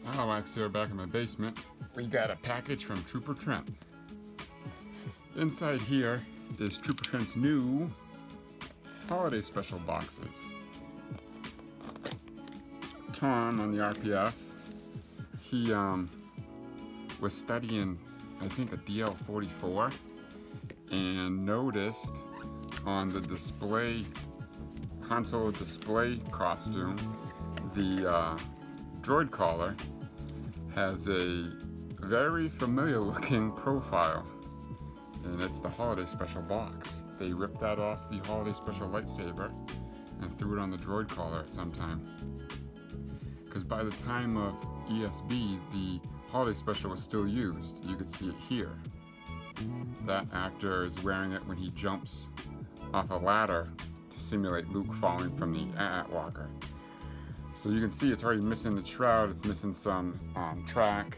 Alex here, back in my basement. We got a package from Trooper Trent. Inside here is Trooper Trent's new holiday special boxes. Tom on the RPF, he was studying, I think, a DL-44 and noticed on the display, Han Solo display costume, the droid collar has a very familiar looking profile, and it's the holiday special box. They ripped that off the holiday special lightsaber and threw it on the droid collar at some time. Because by the time of ESB, the holiday special was still used. You could see it here. That actor is wearing it when he jumps off a ladder to simulate Luke falling from the AT walker. So you can see it's already missing the shroud, it's missing some track.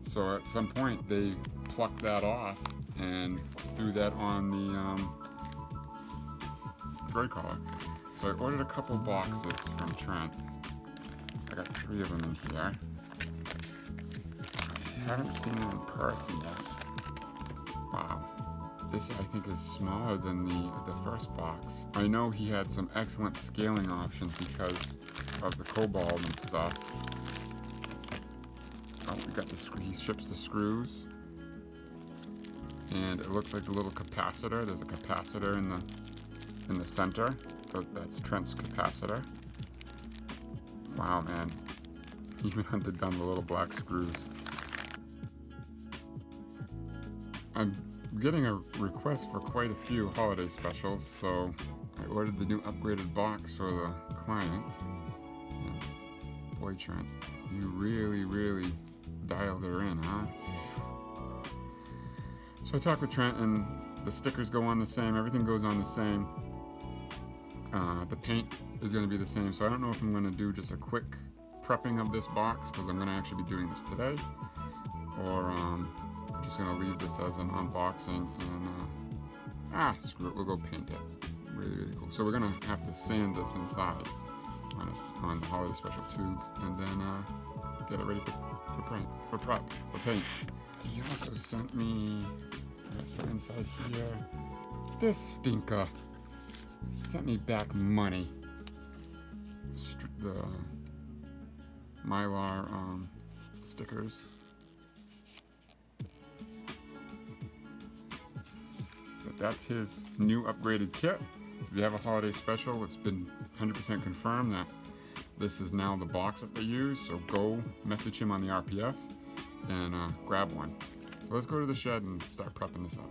So at some point they plucked that off and threw that on the droid collar. So I ordered a couple boxes from Trent. I got 3 of them in here. I haven't seen them in person yet. Wow. This, I think, is smaller than the first box. I know he had some excellent scaling options because of the cobalt and stuff. Oh, we got the he ships the screws. And it looks like a little capacitor. There's a capacitor in the center. That's Trent's capacitor. Wow, man. He even hunted down the little black screws. I'm getting a request for quite a few holiday specials, so I ordered the new upgraded box for the clients. And boy, Trent, you really dialed her in, huh? So I talked with Trent, and the stickers go on the same, everything goes on the same. The paint is going to be the same, so I don't know if I'm going to do just a quick prepping of this box, because I'm going to actually be doing this today, or I'm just going to leave this as an unboxing and screw it, we'll go paint it. Really cool. So we're going to have to sand this inside on the holiday special tube, and then get it ready for paint. He also sent me, so inside here, this stinker sent me back money. The Mylar stickers. But that's his new upgraded kit. If you have a holiday special, it's been 100% confirmed that this is now the box that they use, so go message him on the RPF and grab one. So let's go to the shed and start prepping this up.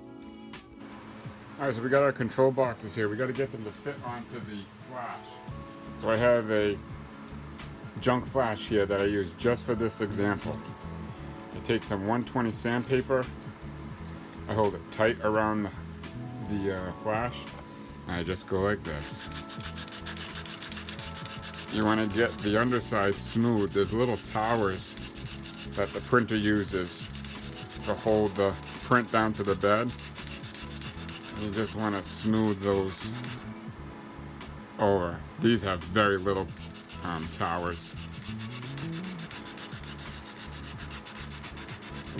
Alright, so we got our control boxes here. We got to get them to fit onto the flash. So I have a junk flash here that I use just for this example. I take some 120 sandpaper, I hold it tight around the flash, and I just go like this. You want to get the underside smooth. There's little towers that the printer uses to hold the print down to the bed. You just want to smooth those over. These have very little towers.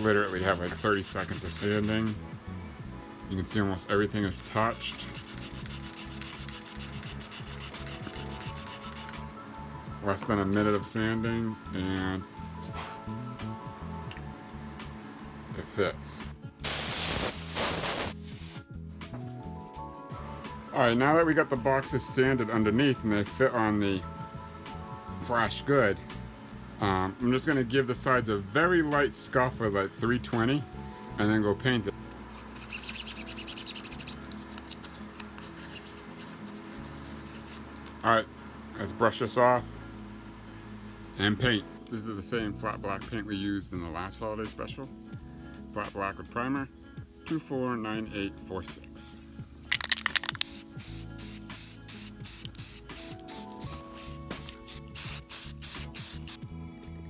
Literally have like 30 seconds of sanding. You can see almost everything is touched. Less than a minute of sanding, and it fits. Alright, now that we got the boxes sanded underneath and they fit on the flash good, I'm just going to give the sides a very light scuff with like 320 and then go paint it. Alright, let's brush this off and paint. This is the same flat black paint we used in the last holiday special. Flat black with primer, 249846.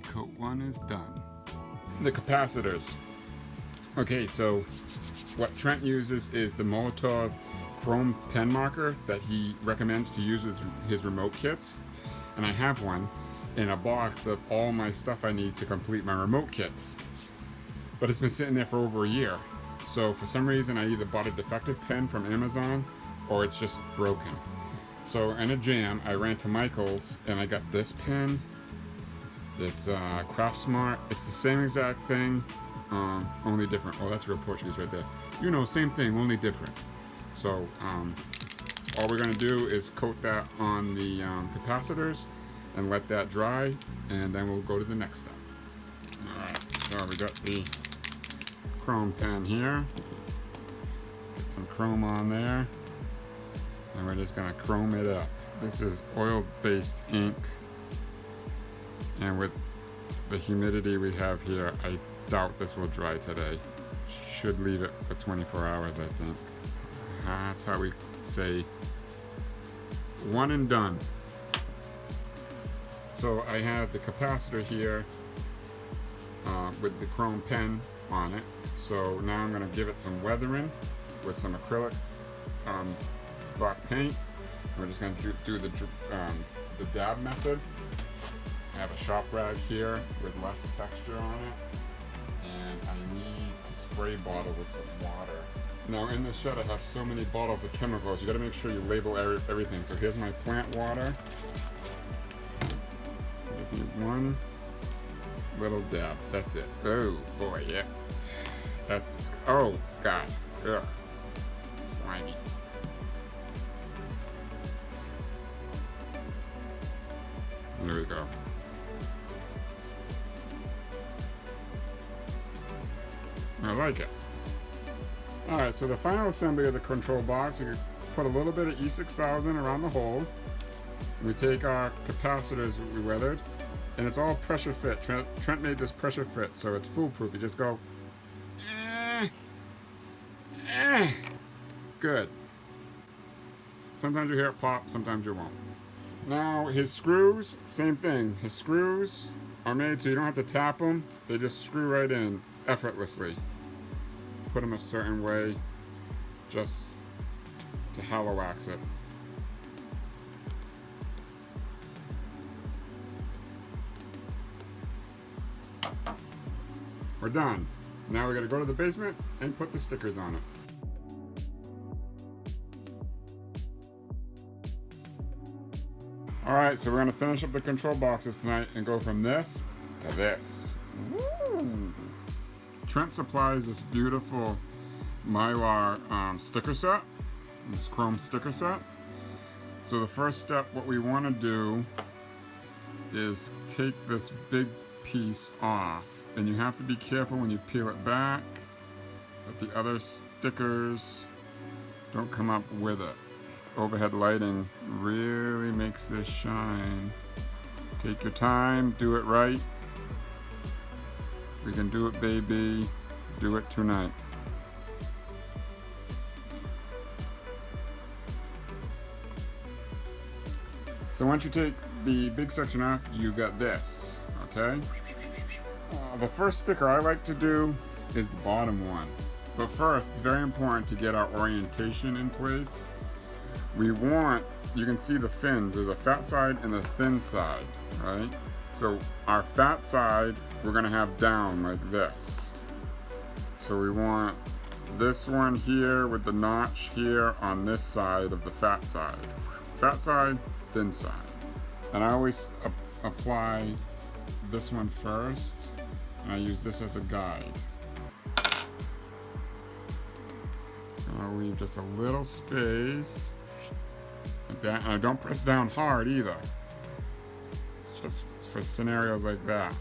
Coat 1 is done. The capacitors. Okay, so what Trent uses is the Molotov chrome pen marker that he recommends to use with his remote kits. And I have one in a box of all my stuff I need to complete my remote kits. But it's been sitting there for over a year. So for some reason I either bought a defective pen from Amazon or it's just broken. So in a jam, I ran to Michael's and I got this pen. It's Craft Smart. It's the same exact thing, only different. Oh, that's real Portuguese right there. You know, same thing, only different. So all we're gonna do is coat that on the capacitors and let that dry, and then we'll go to the next step. Alright, so we got the chrome pen here. Get some chrome on there. And we're just gonna chrome it up. This is oil-based ink. And with the humidity we have here, I doubt this will dry today. Should leave it for 24 hours, I think. That's how we say one and done. So I have the capacitor here with the chrome pen on it. So now I'm gonna give it some weathering with some acrylic black paint. We're just gonna do the dab method. I have a shop rag here with less texture on it, and I need a spray bottle with some water. Now in the shed I have so many bottles of chemicals, you gotta make sure you label everything. So here's my plant water. I just need one little dab, that's it. Oh boy, yeah. That's disgusting. Oh God, ugh, slimy. There we go. I like it. Alright, so the final assembly of the control box, you put a little bit of E6000 around the hole. We take our capacitors we weathered, and it's all pressure fit. Trent made this pressure fit, so it's foolproof. You just go, good. Sometimes you hear it pop, sometimes you won't. Now his screws, same thing. His screws are made so you don't have to tap them. They just screw right in effortlessly. Put them a certain way just to hollow wax it. We're done. Now we gotta go to the basement and put the stickers on it. Alright, so we're gonna finish up the control boxes tonight and go from this to this. Woo! Trent supplies this beautiful Mylar sticker set, this chrome sticker set. So the first step, what we want to do is take this big piece off, and you have to be careful when you peel it back that the other stickers don't come up with it. Overhead lighting really makes this shine. Take your time, do it right. We can do it, baby. Do it tonight. So once you take the big section off, you got this, okay? The first sticker I like to do is the bottom one. But first, it's very important to get our orientation in place. We want, you can see the fins, there's a fat side and a thin side, right? So our fat side, we're gonna have down like this. So we want this one here with the notch here on this side of the fat side. Fat side, thin side. And I always apply this one first, and I use this as a guide. And I'll leave just a little space like that, and I don't press down hard either. It's just for scenarios like that.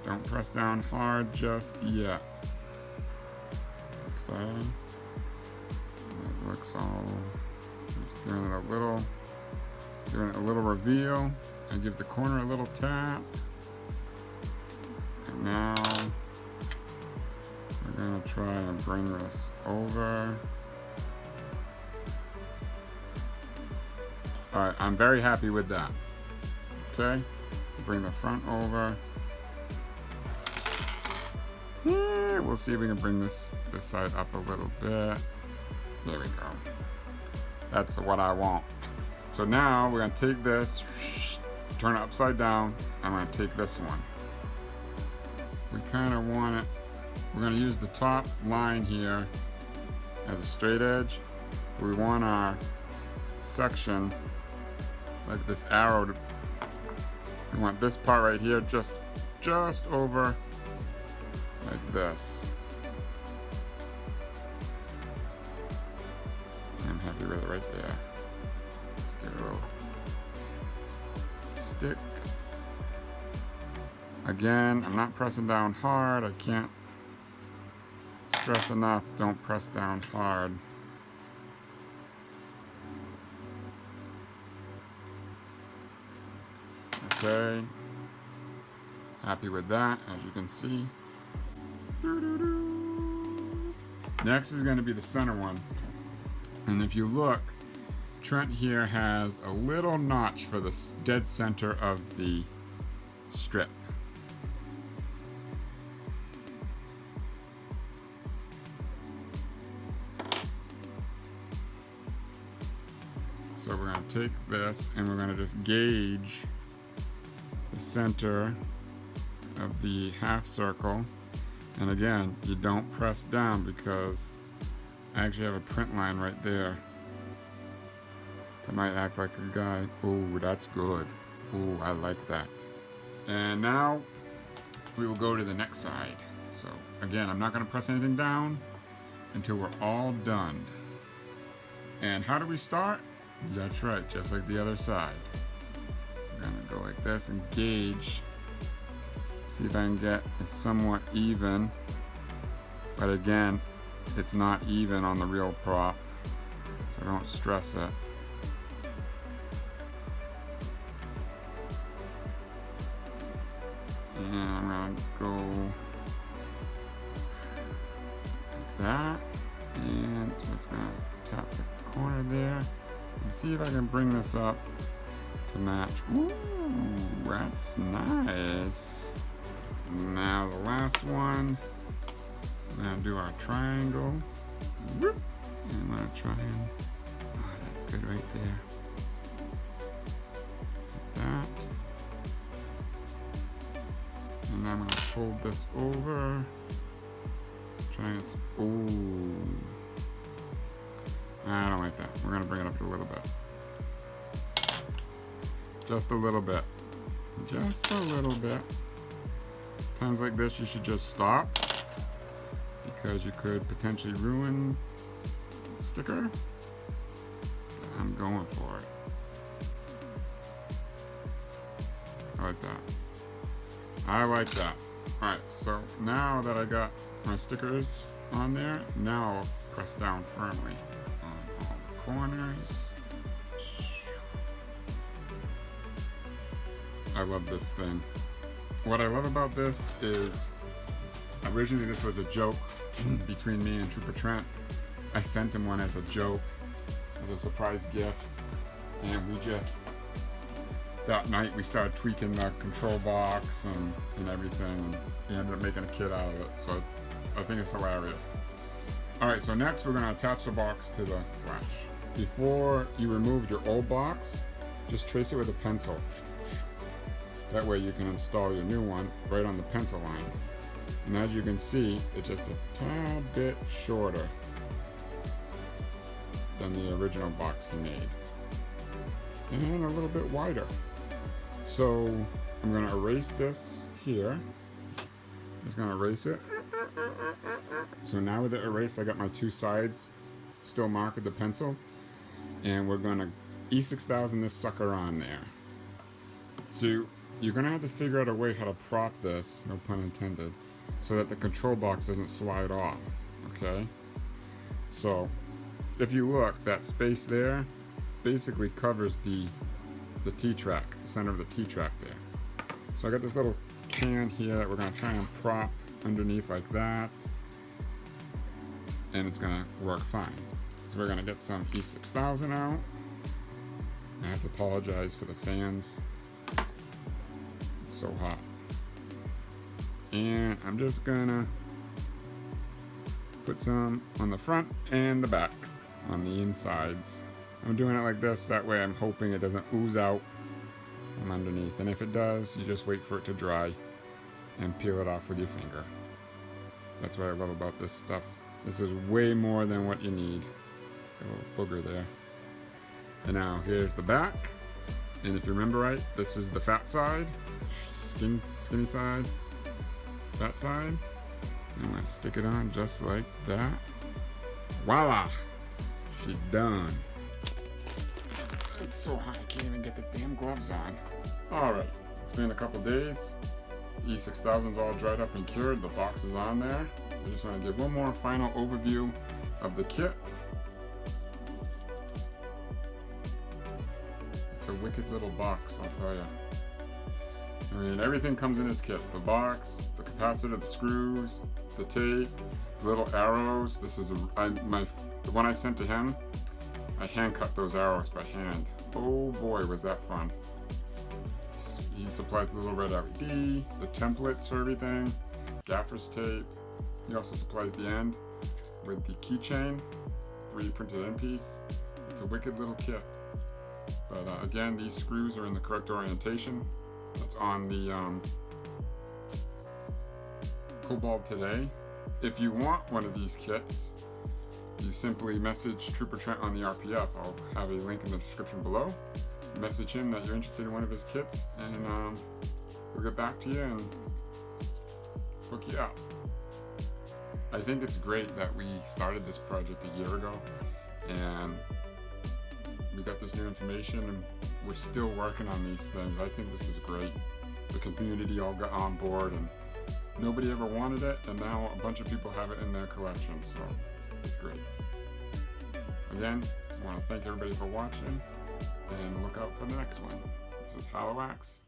Don't press down hard just yet. Okay. That looks all, just giving it a little reveal. I give the corner a little tap. And now we're gonna try and bring this over. All right, I'm very happy with that. Okay, bring the front over. And we'll see if we can bring this side up a little bit. There we go. That's what I want. So now we're gonna take this, turn it upside down. I'm gonna take this one. We kind of want it, we're gonna use the top line here as a straight edge. We want our section, like this arrow, we want this part right here just over like this. I'm happy with it right there. Just give it a little stick. Again, I'm not pressing down hard. I can't stress enough, don't press down hard. Okay. Happy with that, as you can see. Next is going to be the center one. And if you look, Trent here has a little notch for the dead center of the strip. So we're going to take this and we're going to just gauge the center of the half circle. And again, you don't press down because I actually have a print line right there that might act like a guide. Ooh, that's good. Ooh, I like that. And now we will go to the next side. So again, I'm not going to press anything down until we're all done. And how do we start? That's right, just like the other side. We're going to go like this and gauge. See if I can get it somewhat even. But again, it's not even on the real prop, so don't stress it. And I'm going to go like that. And just going to tap the corner there. And see if I can bring this up to match. Ooh, that's nice. Now the last one, we're gonna do our triangle. And I'm gonna try and, oh, that's good right there. Like that. And I'm gonna fold this over. Try and, ooh. I don't like that. We're gonna bring it up a little bit. Just a little bit. Just a little bit. Times like this, you should just stop because you could potentially ruin the sticker. But I'm going for it. I like that. I like that. Alright, so now that I got my stickers on there, now I'll press down firmly on all the corners. I love this thing. What I love about this is, originally this was a joke between me and Trooper Trent. I sent him one as a joke, as a surprise gift, and we just, that night we started tweaking the control box and everything, and we ended up making a kit out of it, so I think it's hilarious. Alright, so next we're going to attach the box to the flash. Before you remove your old box, just trace it with a pencil. That way you can install your new one right on the pencil line. And as you can see, it's just a tad bit shorter than the original box he made. And a little bit wider. So I'm gonna erase this here. Just gonna erase it. So now with it erased, I got my two sides still marked with the pencil. And we're gonna E6000 this sucker on there. So you're gonna have to figure out a way how to prop this, no pun intended, so that the control box doesn't slide off, okay? So, if you look, that space there basically covers the T-track, the center of the T-track there. So I got this little can here that we're gonna try and prop underneath like that, and it's gonna work fine. So we're gonna get some E6000 out. I have to apologize for the fans. So hot. And I'm just gonna put some on the front and the back on the insides. I'm doing it like this, that way I'm hoping it doesn't ooze out from underneath. And if it does, you just wait for it to dry and peel it off with your finger. That's what I love about this stuff. This is way more than what you need. A little booger there. And now here's the back. And if you remember right, this is the fat side, skinny side, fat side. And I'm gonna stick it on just like that. Voila! She's done. It's so hot I can't even get the damn gloves on. Alright, it's been a couple days. E6000's all dried up and cured. The box is on there. I just want to give one more final overview of the kit. It's a wicked little box, I'll tell you. I mean, everything comes in this kit. The box, the capacitor, the screws, the tape, the little arrows. This is the one I sent to him. I hand cut those arrows by hand. Oh boy, was that fun. He supplies the little red LED, the templates for everything, gaffer's tape. He also supplies the end with the keychain, 3D printed end piece. It's a wicked little kit. But again, these screws are in the correct orientation. That's on the Cobalt today. If you want one of these kits, you simply message Trooper Trent on the RPF. I'll have a link in the description below. Message him that you're interested in one of his kits, and he'll get back to you and hook you up. I think it's great that we started this project a year ago, and we got this new information, and we're still working on these things. I think this is great. The community all got on board, and nobody ever wanted it, and now a bunch of people have it in their collection, so it's great. Again, I want to thank everybody for watching, and look out for the next one. This is Hollowax.